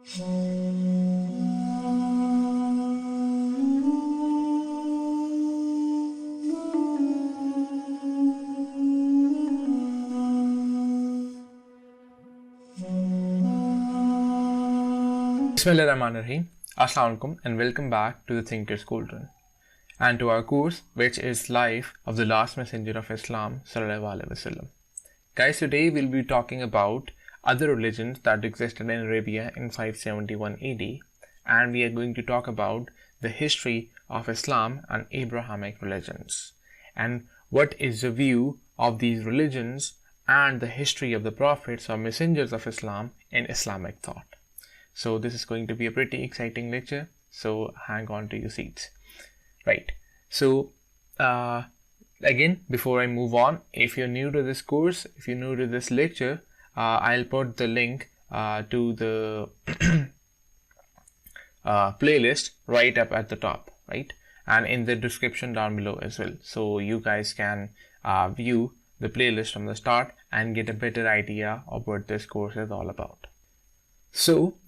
Bismillahirrahmanirrahim. Assalamu alaikum and welcome back to the Thinker's Cauldron and to our course, which is Life of the Last Messenger of Islam Sallallahu Alaihi Wasallam. Guys, today we'll be talking about other religions that existed in Arabia in 571 AD, and we are going to talk about the history of Islam and Abrahamic religions and what is the view of these religions and the history of the prophets or messengers of Islam in Islamic thought. So this is going to be a pretty exciting lecture, so hang on to your seats. Right, so again, before I move on, if you're new to this course, if you're new to this lecture, I'll put the link to the playlist right up at the top, right, and in the description down below as well, so you guys can view the playlist from the start and get a better idea of what this course is all about. So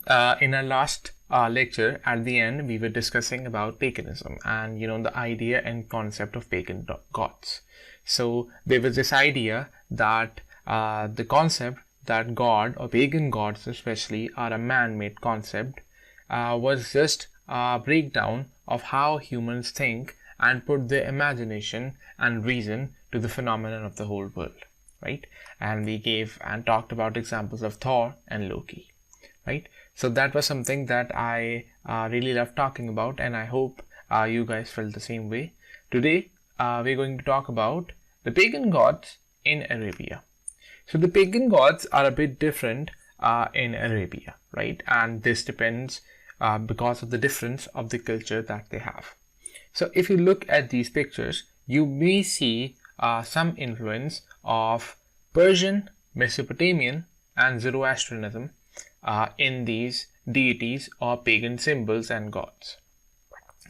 in our last lecture, at the end, we were discussing about paganism and the idea and concept of pagan gods. So there was this idea that the concept that God or pagan gods especially are a man-made concept was just a breakdown of how humans think and put their imagination and reason to the phenomenon of the whole world, right? And we gave and talked about examples of Thor and Loki. Right, so that was something that I really love talking about, and I hope you guys felt the same way. Today we're going to talk about the pagan gods in Arabia. So the pagan gods are a bit different in Arabia, right, and this depends because of the difference of the culture that they have. So if you look at these pictures, you may see some influence of Persian, Mesopotamian and Zoroastrianism in these deities or pagan symbols and gods,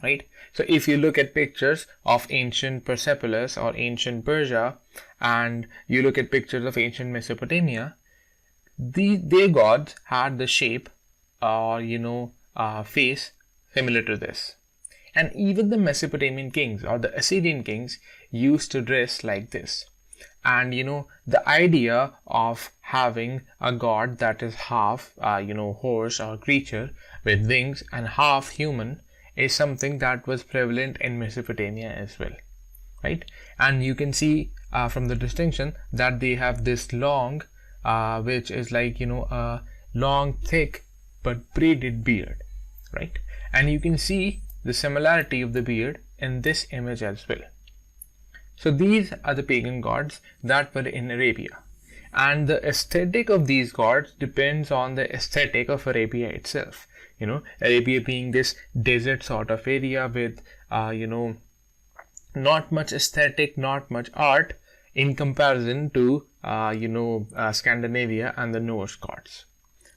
right? So if you look at pictures of ancient Persepolis or ancient Persia, and you look at pictures of ancient Mesopotamia, their gods had the shape or face similar to this. And even the Mesopotamian kings or the Assyrian kings used to dress like this. And the idea of having a god that is half horse or creature with wings and half human is something that was prevalent in Mesopotamia as well, right? And you can see from the distinction that they have this long which is like a long thick but braided beard, right? And you can see the similarity of the beard in this image as well. So these are the pagan gods that were in Arabia, and the aesthetic of these gods depends on the aesthetic of Arabia itself. Arabia being this desert sort of area with not much aesthetic, not much art in comparison to Scandinavia and the Norse gods,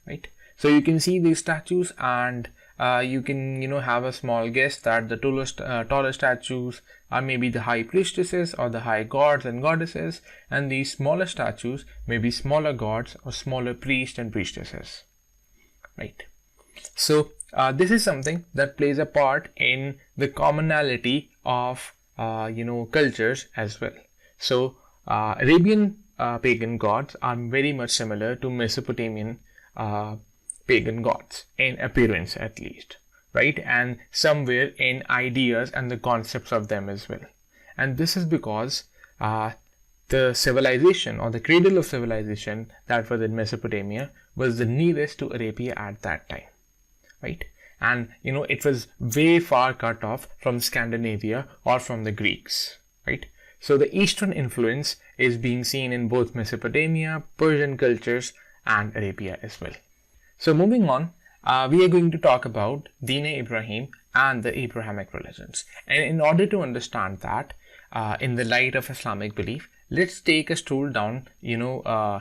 right? So you can see these statues, and you can have a small guess that the taller statues are maybe the high priestesses or the high gods and goddesses, and these smaller statues may be smaller gods or smaller priests and priestesses, right? So this is something that plays a part in the commonality of cultures as well. So Arabian pagan gods are very much similar to Mesopotamian pagan gods in appearance, at least, right, and somewhere in ideas and the concepts of them as well. And this is because the civilization or the cradle of civilization that was in Mesopotamia was the nearest to Arabia at that time, right? And it was way far cut off from Scandinavia or from the Greeks, right? So the Eastern influence is being seen in both Mesopotamia, Persian cultures and Arabia as well. So moving on, we are going to talk about Deen-e Ibrahim and the Abrahamic religions. And in order to understand that in the light of Islamic belief, let's take a stroll down,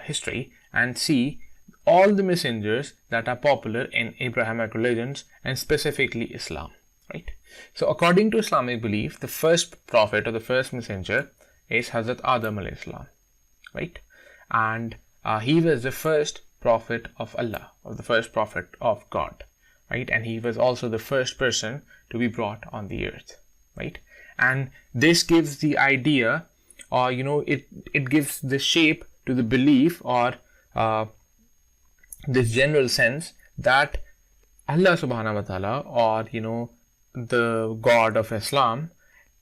history and see all the messengers that are popular in Abrahamic religions and specifically Islam, right? So according to Islamic belief, the first prophet or the first messenger is Hazrat Adam alayhi salam, right? And he was the first prophet of Allah, or the first prophet of God, right? And he was also the first person to be brought on the earth, right? And this gives the idea, or it gives the shape to the belief, or this general sense that Allah subhanahu wa ta'ala, or the God of Islam,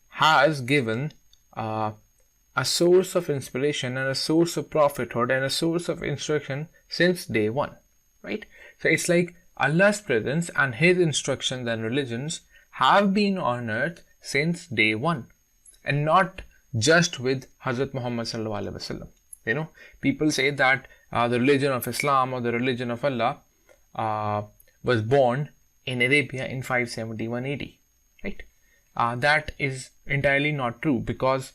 has given a source of inspiration and a source of prophethood and a source of instruction since day one, right? So it's like Allah's presence and His instructions and religions have been on earth since day one, and not just with Hazrat Muhammad sallallahu alaihi wasallam. People say that the religion of Islam or the religion of Allah was born in Arabia in 571 AD, right? That is entirely not true, because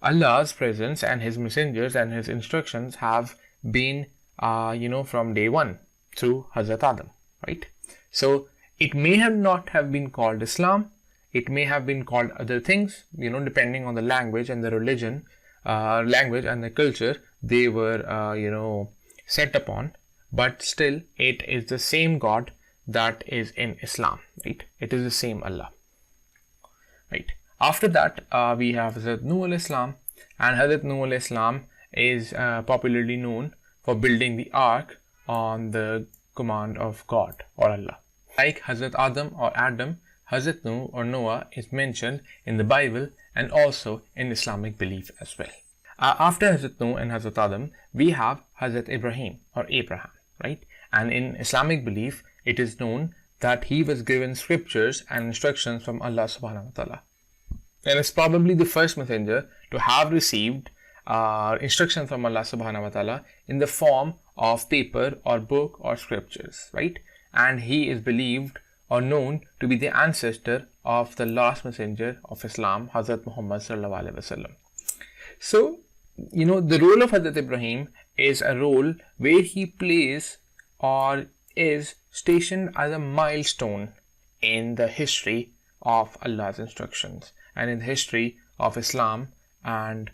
Allah's presence and His messengers and His instructions have been, from day one through Hazrat Adam, right? So it may have not have been called Islam. It may have been called other things, depending on the language and the religion, language and the culture they were, set upon. But still, it is the same God that is in Islam, right? It is the same Allah, right? After that, we have Hazrat Nuh al-Islam, and Hazrat Nuh al-Islam is popularly known for building the ark on the command of God or Allah. Like Hazrat Adam or Adam, Hazrat Nuh or Noah is mentioned in the Bible and also in Islamic belief as well. After Hazrat Nuh and Hazrat Adam, we have Hazrat Ibrahim or Abraham, right? And in Islamic belief, it is known that he was given scriptures and instructions from Allah subhanahu wa ta'ala, and is probably the first messenger to have received instructions from Allah subhanahu wa ta'ala in the form of paper or book or scriptures, right? And he is believed or known to be the ancestor of the last messenger of Islam, Hazrat Muhammad sallallahu alaihi wasallam. So, the role of Hazrat Ibrahim is a role where he plays or is stationed as a milestone in the history of Allah's instructions and in the history of Islam and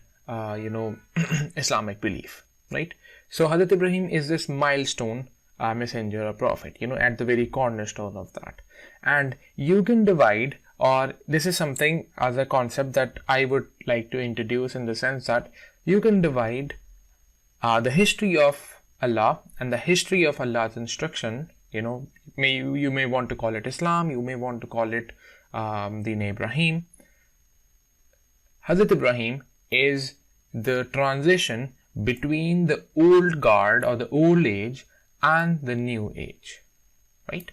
Islamic belief, right? So Hazrat Ibrahim is this milestone messenger or prophet, at the very cornerstone of that. And you can divide, or this is something as a concept that I would like to introduce, in the sense that you can divide the history of Allah and the history of Allah's instruction. You may want to call it Islam, you may want to call it Deen Ibrahim. Hazrat Ibrahim is the transition between the old guard or the old age and the new age, right?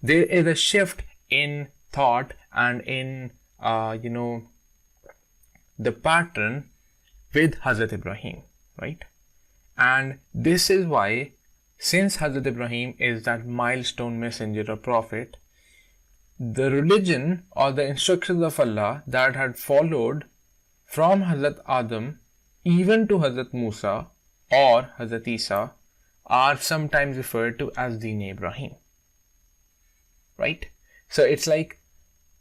There is a shift in thought and in the pattern with Hazrat Ibrahim, right? And this is why, since Hazrat Ibrahim is that milestone messenger or prophet, the religion or the instructions of Allah that had followed from Hazrat Adam even to Hazrat Musa or Hazrat Isa are sometimes referred to as Deen Ibrahim, right? So it's like,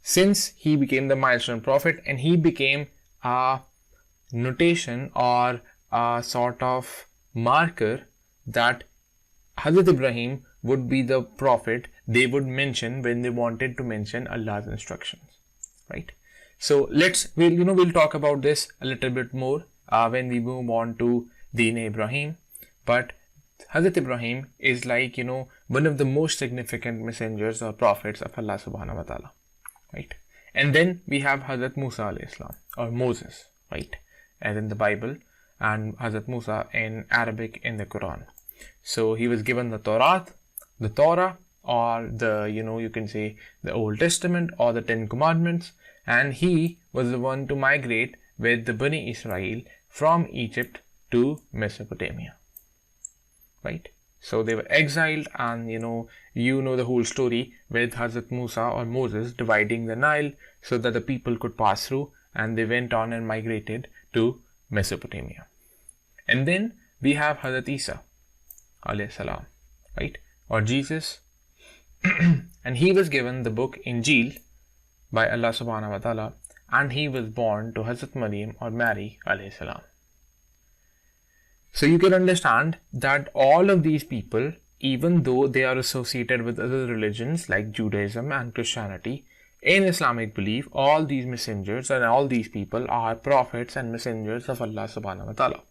since he became the milestone prophet and he became a notation or a sort of marker that Hazrat Ibrahim would be the prophet they would mention when they wanted to mention Allah's instructions, right? So we'll talk about this a little bit more when we move on to Deen Ibrahim. But Hazrat Ibrahim is like, one of the most significant messengers or prophets of Allah subhanahu wa ta'ala, right? And then we have Hazrat Musa alayhi salam, or Moses, right? As in the Bible, and Hazrat Musa in Arabic in the Quran. So he was given the Torah, or the, you can say the Old Testament or the 10 Commandments, and he was the one to migrate with the Bani Israel from Egypt to Mesopotamia, right? So they were exiled, and the whole story with Hazrat Musa or Moses dividing the Nile so that the people could pass through, and they went on and migrated to Mesopotamia. And then we have Hazrat Isa alayhi salam, right, or Jesus, and he was given the book Injil by Allah subhanahu wa ta'ala, and he was born to Hazrat Maryam or Mary alayhi salam. So you can understand that all of these people, even though they are associated with other religions like Judaism and Christianity, in Islamic belief, all these messengers and all these people are prophets and messengers of Allah subhanahu wa ta'ala.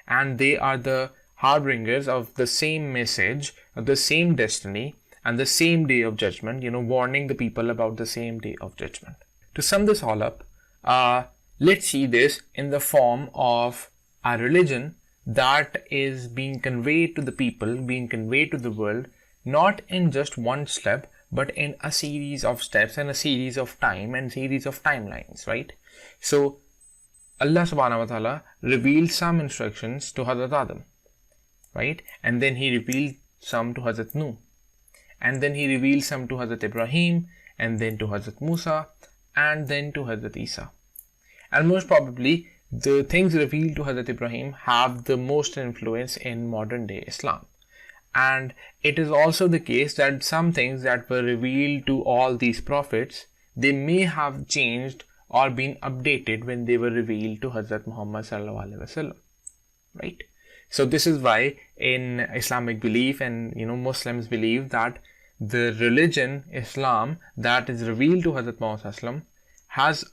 And they are the harbingers of the same message, of the same destiny, and the same day of judgment, warning the people about the same day of judgment. To sum this all up, let's see this in the form of a religion that is being conveyed to the people, being conveyed to the world, not in just one step, but in a series of steps and a series of time and series of timelines, right? So Allah subhanahu wa ta'ala revealed some instructions to Hazrat Adam, right? And then he revealed some to Hazrat Nuh. And then he revealed some to Hazrat Ibrahim, and then to Hazrat Musa, and then to Hazrat Isa. And most probably, the things revealed to Hazrat Ibrahim have the most influence in modern day Islam. And it is also the case that some things that were revealed to all these prophets, they may have changed or been updated when they were revealed to Hazrat Muhammad sallallahu alaihi wasallam, right? So this is why in Islamic belief and Muslims believe that the religion Islam that is revealed to Hazrat Muhammad sallam has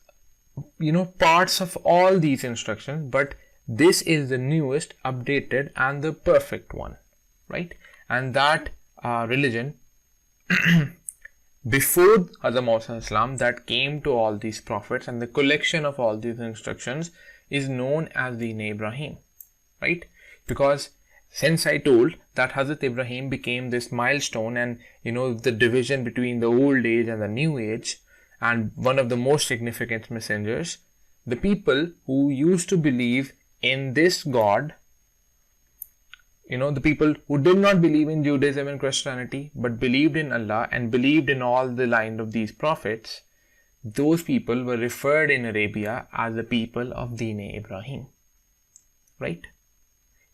parts of all these instructions, but this is the newest, updated, and the perfect one, right? And that religion before Hazrat Muhammad sallam that came to all these prophets and the collection of all these instructions is known as Deen Ibrahim, right? Because since I told that Hazrat Ibrahim became this milestone and the division between the old age and the new age, and one of the most significant messengers, the people who used to believe in this God, the people who did not believe in Judaism and Christianity but believed in Allah and believed in all the line of these prophets, those people were referred in Arabia as the people of Deen Ibrahim, right?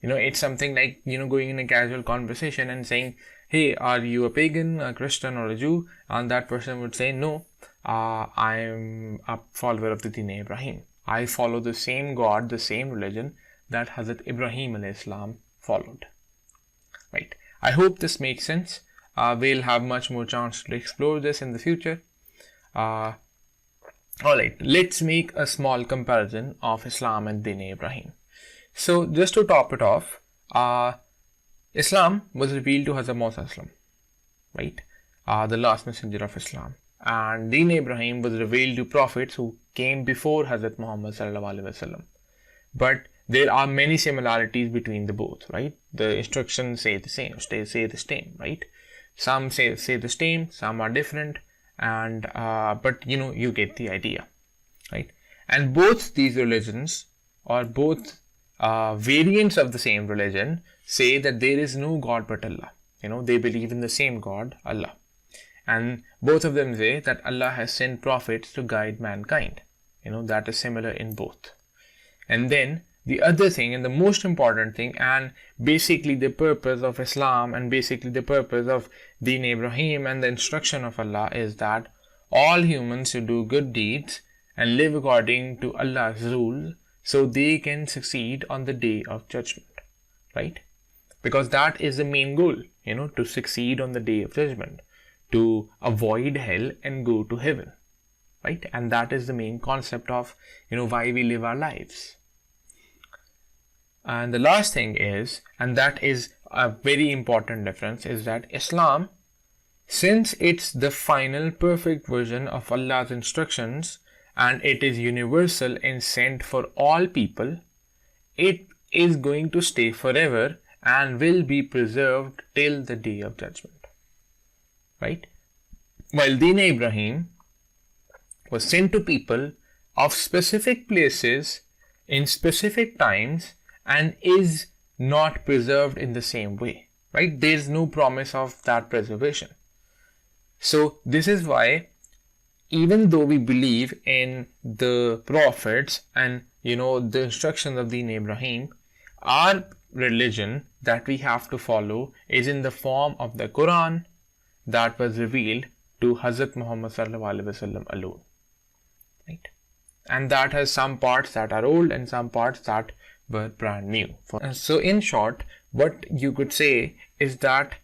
It's something like, going in a casual conversation and saying, hey, are you a pagan, a Christian, or a Jew? And that person would say, no, I'm a follower of the Deen Ibrahim. I follow the same God, the same religion that Hazrat Ibrahim alayhi salam followed, right? I hope this makes sense. We'll have much more chance to explore this in the future. Alright, let's make a small comparison of Islam and Deen Ibrahim. So just to top it off, Islam was revealed to Hazrat Muhammad, right? The last messenger of Islam. And Deen Ibrahim was revealed to prophets who came before Hazrat Muhammad sallallahu alaihi wasallam. But there are many similarities between the both, right? The instructions say the same, right? Some say the same, some are different, and but you get the idea, right? And both these religions, or both variants of the same religion, say that there is no God but Allah. They believe in the same God, Allah. And both of them say that Allah has sent prophets to guide mankind. That is similar in both. And then the other thing, and the most important thing, and basically the purpose of Islam and basically the purpose of Deen Ibrahim and the instruction of Allah, is that all humans should do good deeds and live according to Allah's rule, so they can succeed on the day of judgment, right? Because that is the main goal, to succeed on the day of judgment, to avoid hell and go to heaven, right? And that is the main concept of, why we live our lives. And the last thing is, and that is a very important difference, is that Islam, since it's the final perfect version of Allah's instructions, and it is universal and sent for all people, it is going to stay forever and will be preserved till the day of judgment, right? While Deen Ibrahim was sent to people of specific places in specific times and is not preserved in the same way, right? There is no promise of that preservation. So this is why, even though we believe in the prophets and the instructions of Deen Ibrahim, our religion that we have to follow is in the form of the Quran that was revealed to Hazrat Muhammad sallallahu alaihi wasallam alone, right? And that has some parts that are old and some parts that were brand new. So in short, what you could say is that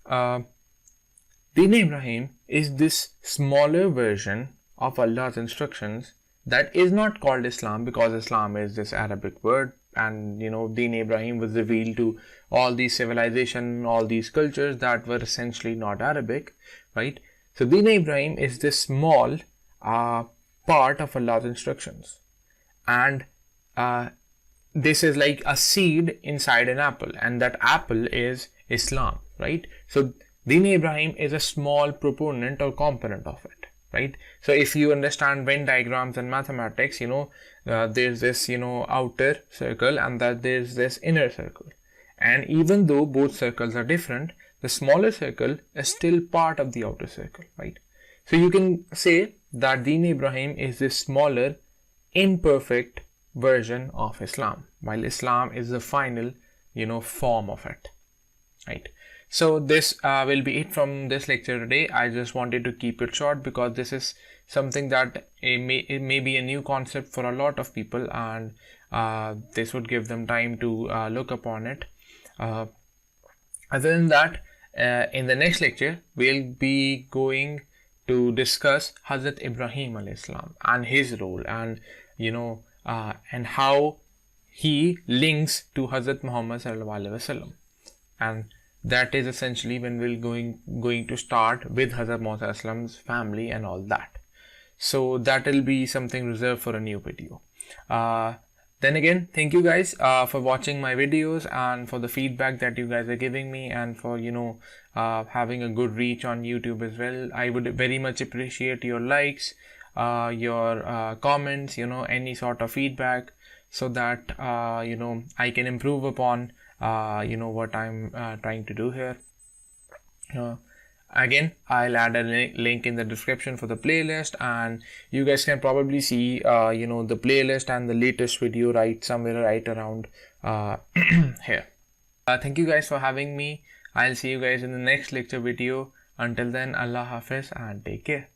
Deen Ibrahim is this smaller version of Allah's instructions that is not called Islam, because Islam is this Arabic word, and Deen Ibrahim was revealed to all these civilization, all these cultures that were essentially not Arabic, right? So Deen Ibrahim is this small part of Allah's instructions, and this is like a seed inside an apple, and that apple is Islam, right? So Deen Ibrahim is a small proponent or component of it, right? So if you understand Venn diagrams and mathematics, there's this outer circle, and that there's this inner circle, and even though both circles are different, the smaller circle is still part of the outer circle, right? So you can say that Deen Ibrahim is this smaller, imperfect version of Islam, while Islam is the final form of it, right? So this will be it from this lecture today. I just wanted to keep it short because this is something that it may be a new concept for a lot of people, and this would give them time to look upon it. Other than that, in the next lecture we'll be going to discuss Hazrat Ibrahim alayhi salam and his role, and and how he links to Hazrat Muhammad sallallahu alaihi wasallam, and that is essentially when we're going to start with Hazrat Muhammad sallallahu alaihi wasallam's family and all that. So that will be something reserved for a new video. Then again, thank you guys for watching my videos and for the feedback that you guys are giving me, and for having a good reach on YouTube as well. I would very much appreciate your likes, your comments, any sort of feedback, so that I can improve upon what I'm trying to do here. Again, I'll add a link in the description for the playlist, and you guys can probably see the playlist and the latest video somewhere right around here. Thank you guys for having me. I'll see you guys in the next lecture video. Until then, Allah Hafiz and take care.